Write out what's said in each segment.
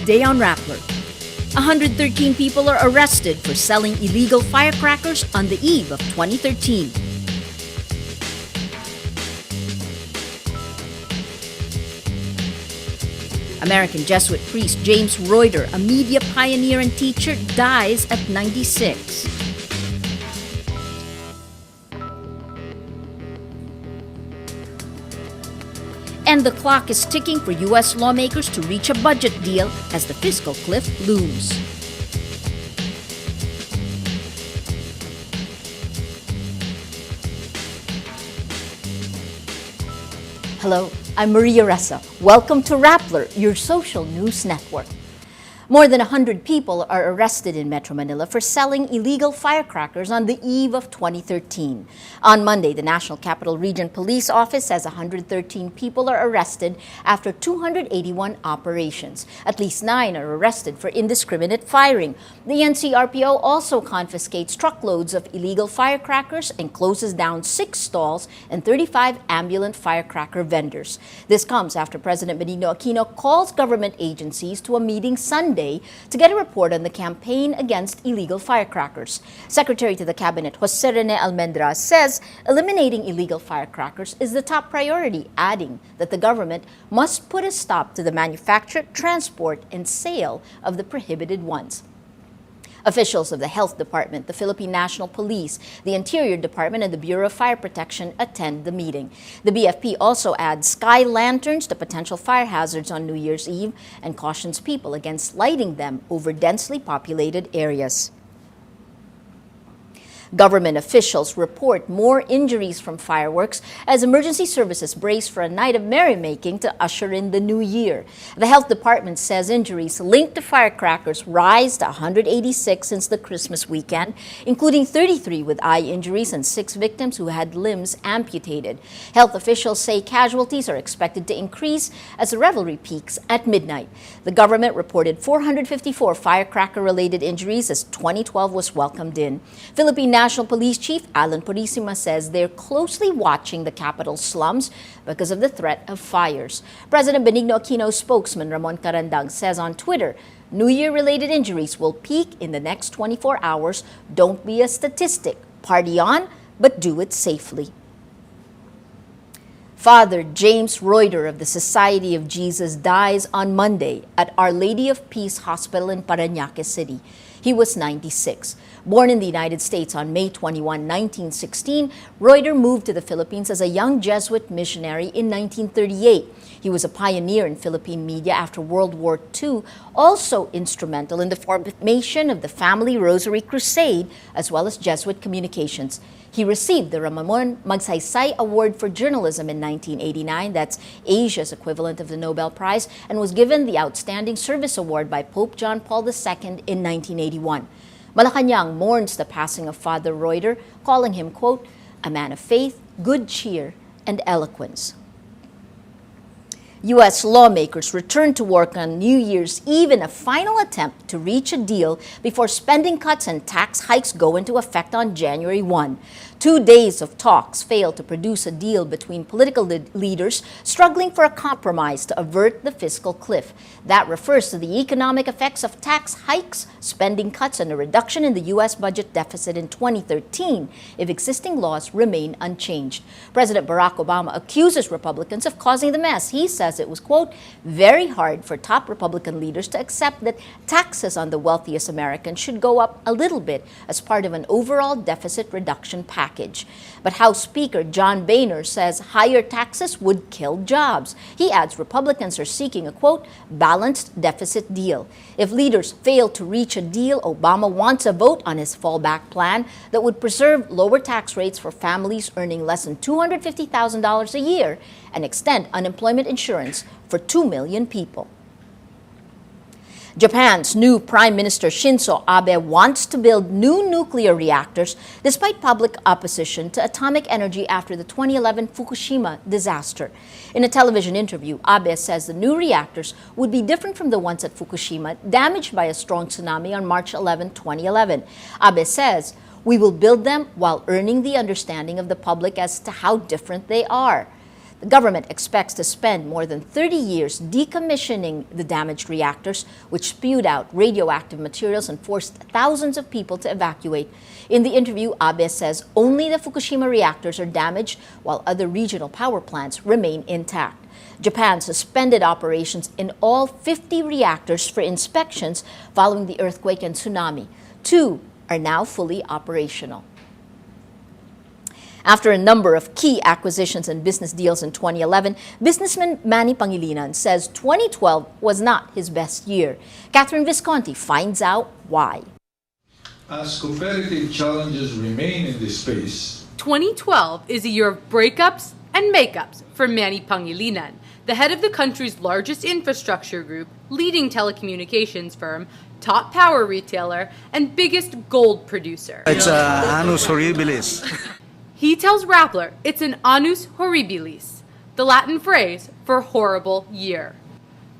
Today on Rappler, 113 people are arrested for selling illegal firecrackers on the eve of 2013. American Jesuit priest James Reuter, a media pioneer and teacher, dies at 96. And the clock is ticking for U.S. lawmakers to reach a budget deal as the fiscal cliff looms. Hello, I'm Maria Ressa. Welcome to Rappler, your social news network. More than 100 people are arrested in Metro Manila for selling illegal firecrackers on the eve of 2013. On Monday, the National Capital Region Police Office says 113 people are arrested after 281 operations. At least 9 are arrested for indiscriminate firing. The NCRPO also confiscates truckloads of illegal firecrackers and closes down 6 stalls and 35 ambulant firecracker vendors. This comes after President Benigno Aquino calls government agencies to a meeting Sunday to get a report on the campaign against illegal firecrackers. Secretary to the Cabinet Jose Rene Almendra says eliminating illegal firecrackers is the top priority, adding that the government must put a stop to the manufacture, transport, and sale of the prohibited ones. Officials of the Health Department, the Philippine National Police, the Interior Department, and the Bureau of Fire Protection attend the meeting. The BFP also adds sky lanterns to potential fire hazards on New Year's Eve and cautions people against lighting them over densely populated areas. Government officials report more injuries from fireworks as emergency services brace for a night of merrymaking to usher in the new year. The Health Department says injuries linked to firecrackers rise to 186 since the Christmas weekend, including 33 with eye injuries and 6 victims who had limbs amputated. Health officials say casualties are expected to increase as the revelry peaks at midnight. The government reported 454 firecracker-related injuries as 2012 was welcomed in. Philippine National Police Chief Alan Purisima says they're closely watching the capital's slums because of the threat of fires. President Benigno Aquino's spokesman Ramon Carandang says on Twitter, New Year-related injuries will peak in the next 24 hours. Don't be a statistic. Party on, but do it safely. Father James Reuter of the Society of Jesus dies on Monday at Our Lady of Peace Hospital in Parañaque City. He was 96. Born in the United States on May 21, 1916, Reuter moved to the Philippines as a young Jesuit missionary in 1938. He was a pioneer in Philippine media after World War II, also instrumental in the formation of the Family Rosary Crusade, as well as Jesuit communications. He received the Ramon Magsaysay Award for Journalism in 1989, that's Asia's equivalent of the Nobel Prize, and was given the Outstanding Service Award by Pope John Paul II in 1981. Malacanang mourns the passing of Father Reuter, calling him, quote, a man of faith, good cheer, and eloquence. U.S. lawmakers returned to work on New Year's Eve in a final attempt to reach a deal before spending cuts and tax hikes go into effect on January 1. 2 days of talks failed to produce a deal between political leaders struggling for a compromise to avert the fiscal cliff. That refers to the economic effects of tax hikes, spending cuts, and a reduction in the U.S. budget deficit in 2013 if existing laws remain unchanged. President Barack Obama accuses Republicans of causing the mess. He says it was, quote, very hard for top Republican leaders to accept that taxes on the wealthiest Americans should go up a little bit as part of an overall deficit reduction package. But House Speaker John Boehner says higher taxes would kill jobs. He adds Republicans are seeking a, quote, balanced deficit deal. If leaders fail to reach a deal, Obama wants a vote on his fallback plan that would preserve lower tax rates for families earning less than $250,000 a year and extend unemployment insurance for 2 million people. Japan's new Prime Minister Shinzo Abe wants to build new nuclear reactors despite public opposition to atomic energy after the 2011 Fukushima disaster. In a television interview, Abe says the new reactors would be different from the ones at Fukushima, damaged by a strong tsunami on March 11, 2011. Abe says, "We will build them while earning the understanding of the public as to how different they are." The government expects to spend more than 30 years decommissioning the damaged reactors, which spewed out radioactive materials and forced thousands of people to evacuate. In the interview, Abe says only the Fukushima reactors are damaged, while other regional power plants remain intact. Japan suspended operations in all 50 reactors for inspections following the earthquake and tsunami. 2 are now fully operational. After a number of key acquisitions and business deals in 2011, businessman Manny Pangilinan says 2012 was not his best year. Catherine Visconti finds out why. As competitive challenges remain in this space, 2012 is a year of breakups and makeups for Manny Pangilinan, the head of the country's largest infrastructure group, leading telecommunications firm, top power retailer, and biggest gold producer. It's annus horribilis. He tells Rappler it's an annus horribilis, the Latin phrase for horrible year.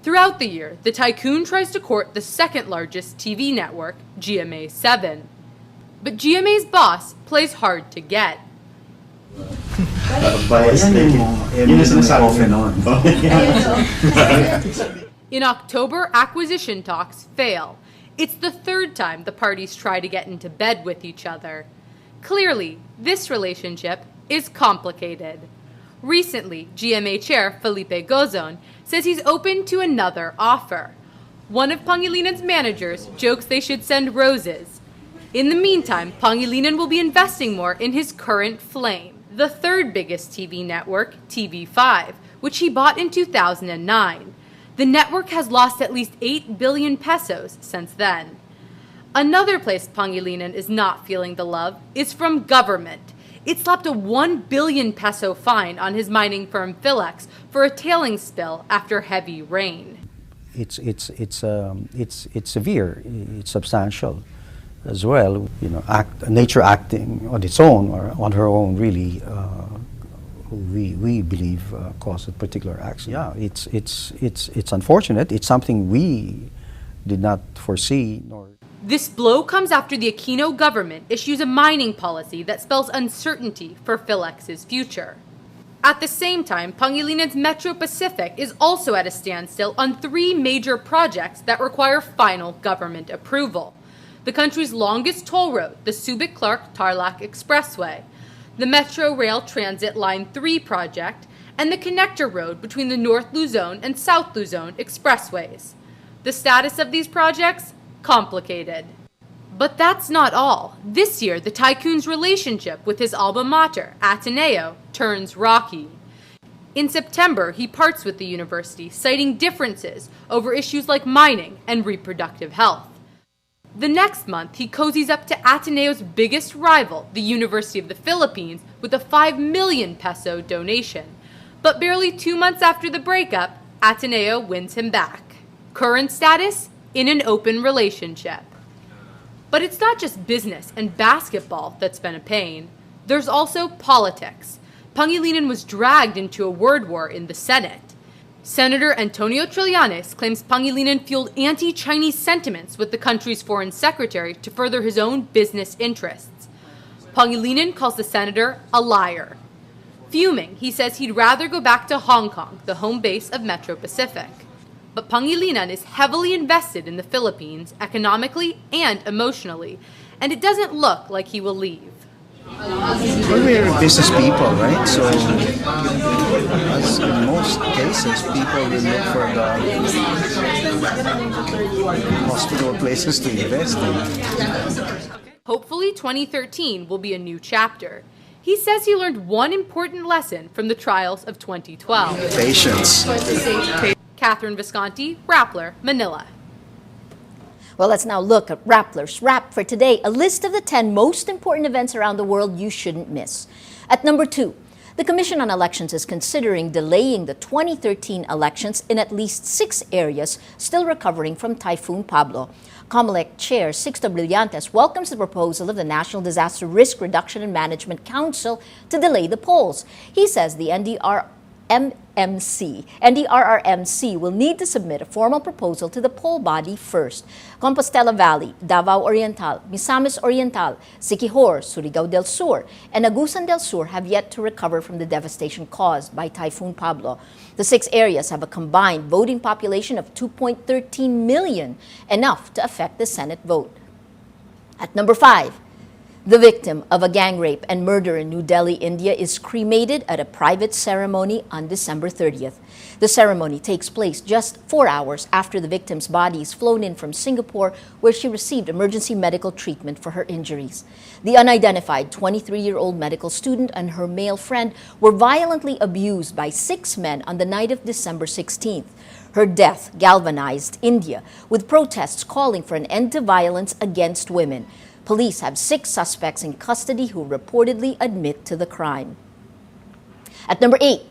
Throughout the year, the tycoon tries to court the second largest TV network, GMA7. But GMA's boss plays hard to get. In October, acquisition talks fail. It's the third time the parties try to get into bed with each other. Clearly, this relationship is complicated. Recently, GMA chair Felipe Gozon says he's open to another offer. One of Pangilinan's managers jokes they should send roses. In the meantime, Pangilinan will be investing more in his current flame, the third biggest TV network, TV5, which he bought in 2009. The network has lost at least 8 billion pesos since then. Another place Pangilinan is not feeling the love is from government. It slapped a 1 billion peso fine on his mining firm Philex for a tailings spill after heavy rain. It's severe. It's substantial as well. You know, nature acting on its own or on her own really. We believe caused a particular accident. Yeah, it's unfortunate. It's something we did not foresee nor. This blow comes after the Aquino government issues a mining policy that spells uncertainty for Philex's future. At the same time, Pangilinan's Metro Pacific is also at a standstill on 3 major projects that require final government approval. The country's longest toll road, the Subic-Clark-Tarlac Expressway, the Metro Rail Transit Line 3 project, and the connector road between the North Luzon and South Luzon expressways. The status of these projects? Complicated. But that's not all. This year, the tycoon's relationship with his alma mater, Ateneo, turns rocky. In September, he parts with the university, citing differences over issues like mining and reproductive health. The next month, he cozies up to Ateneo's biggest rival, the University of the Philippines, with a 5 million peso donation. But barely 2 months after the breakup, Ateneo wins him back. Current status? In an open relationship. But it's not just business and basketball that's been a pain. There's also politics. Pangilinan was dragged into a word war in the Senate. Senator Antonio Trillanes claims Pangilinan fueled anti-Chinese sentiments with the country's foreign secretary to further his own business interests. Pangilinan calls the senator a liar. Fuming, he says he'd rather go back to Hong Kong, the home base of Metro Pacific. But Pangilinan is heavily invested in the Philippines economically and emotionally, and it doesn't look like he will leave. Well, we're business people, right? So, as in most cases, people will look for the hospital places to invest in. Hopefully, 2013 will be a new chapter. He says he learned one important lesson from the trials of 2012. Patience. Catherine Visconti, Rappler, Manila. Well, let's now look at Rappler's Wrap for today, a list of the 10 most important events around the world you shouldn't miss. At number 2, the Commission on Elections is considering delaying the 2013 elections in at least 6 areas still recovering from Typhoon Pablo. COMELEC Chair Sixto Brillantes welcomes the proposal of the National Disaster Risk Reduction and Management Council to delay the polls. He says the NDRRMC will need to submit a formal proposal to the poll body first. Compostela Valley, Davao Oriental, Misamis Oriental, Siquijor, Surigao del Sur, and Agusan del Sur have yet to recover from the devastation caused by Typhoon Pablo. The 6 areas have a combined voting population of 2.13 million, enough to affect the Senate vote. At number 5, the victim of a gang rape and murder in New Delhi, India, is cremated at a private ceremony on December 30th. The ceremony takes place just 4 hours after the victim's body is flown in from Singapore, where she received emergency medical treatment for her injuries. The unidentified 23-year-old medical student and her male friend were violently abused by 6 men on the night of December 16th. Her death galvanized India, with protests calling for an end to violence against women. Police have 6 suspects in custody who reportedly admit to the crime. At number 8,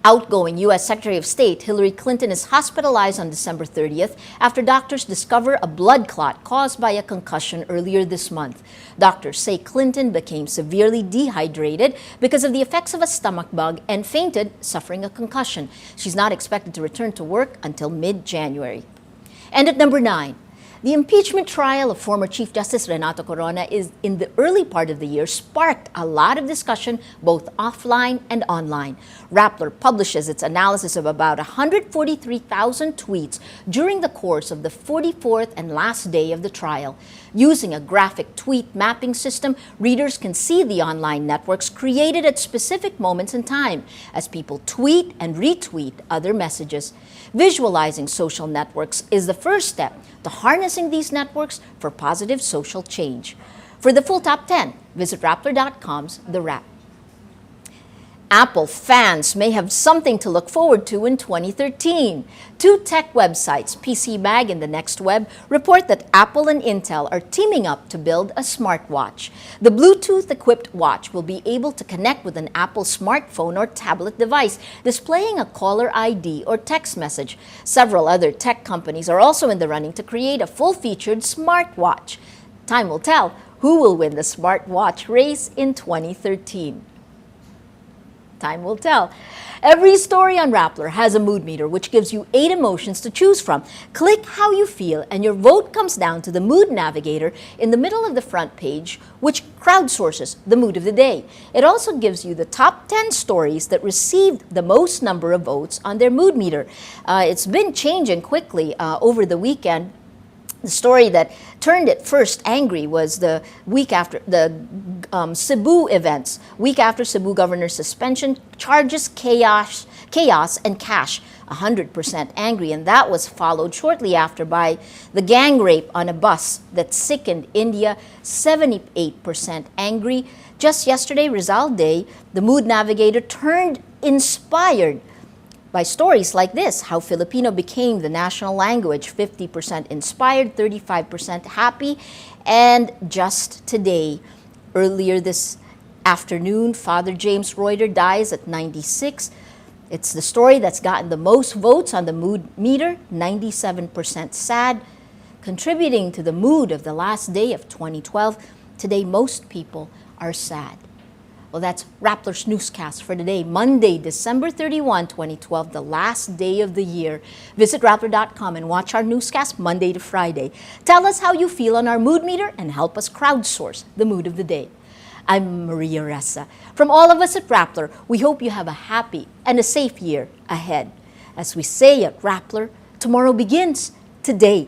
outgoing U.S. Secretary of State Hillary Clinton is hospitalized on December 30th after doctors discover a blood clot caused by a concussion earlier this month. Doctors say Clinton became severely dehydrated because of the effects of a stomach bug and fainted, suffering a concussion. She's not expected to return to work until mid-January. And at number 9, the impeachment trial of former Chief Justice Renato Corona is in the early part of the year sparked a lot of discussion both offline and online. Rappler publishes its analysis of about 143,000 tweets during the course of the 44th and last day of the trial. Using a graphic tweet mapping system, readers can see the online networks created at specific moments in time as people tweet and retweet other messages. Visualizing social networks is the first step to harnessing these networks for positive social change. For the full top 10, visit Rappler.com's The Wrap. Apple fans may have something to look forward to in 2013. 2 tech websites, PC Mag and The Next Web, report that Apple and Intel are teaming up to build a smartwatch. The Bluetooth-equipped watch will be able to connect with an Apple smartphone or tablet device, displaying a caller ID or text message. Several other tech companies are also in the running to create a full-featured smartwatch. Time will tell who will win the smartwatch race in 2013. Time will tell. Every story on Rappler has a mood meter which gives you 8 emotions to choose from. Click how you feel and your vote comes down to the mood navigator in the middle of the front page, which crowdsources the mood of the day. It also gives you the top 10 stories that received the most number of votes on their mood meter. It's been changing quickly over the weekend. The story that turned it first angry was the week after the Cebu events. Week after Cebu governor's suspension, charges chaos and cash. 100% angry, and that was followed shortly after by the gang rape on a bus that sickened India. 78% angry. Just yesterday, Rizal Day, the mood navigator turned inspired by stories like this, how Filipino became the national language, 50% inspired, 35% happy. And just today, earlier this afternoon, Father James Reuter dies at 96. It's the story that's gotten the most votes on the mood meter, 97% sad, contributing to the mood of the last day of 2012. Today, most people are sad. Well, that's Rappler's Newscast for today, Monday, December 31, 2012, the last day of the year. Visit Rappler.com and watch our newscast Monday to Friday. Tell us how you feel on our mood meter and help us crowdsource the mood of the day. I'm Maria Ressa. From all of us at Rappler, we hope you have a happy and a safe year ahead. As we say at Rappler, tomorrow begins today.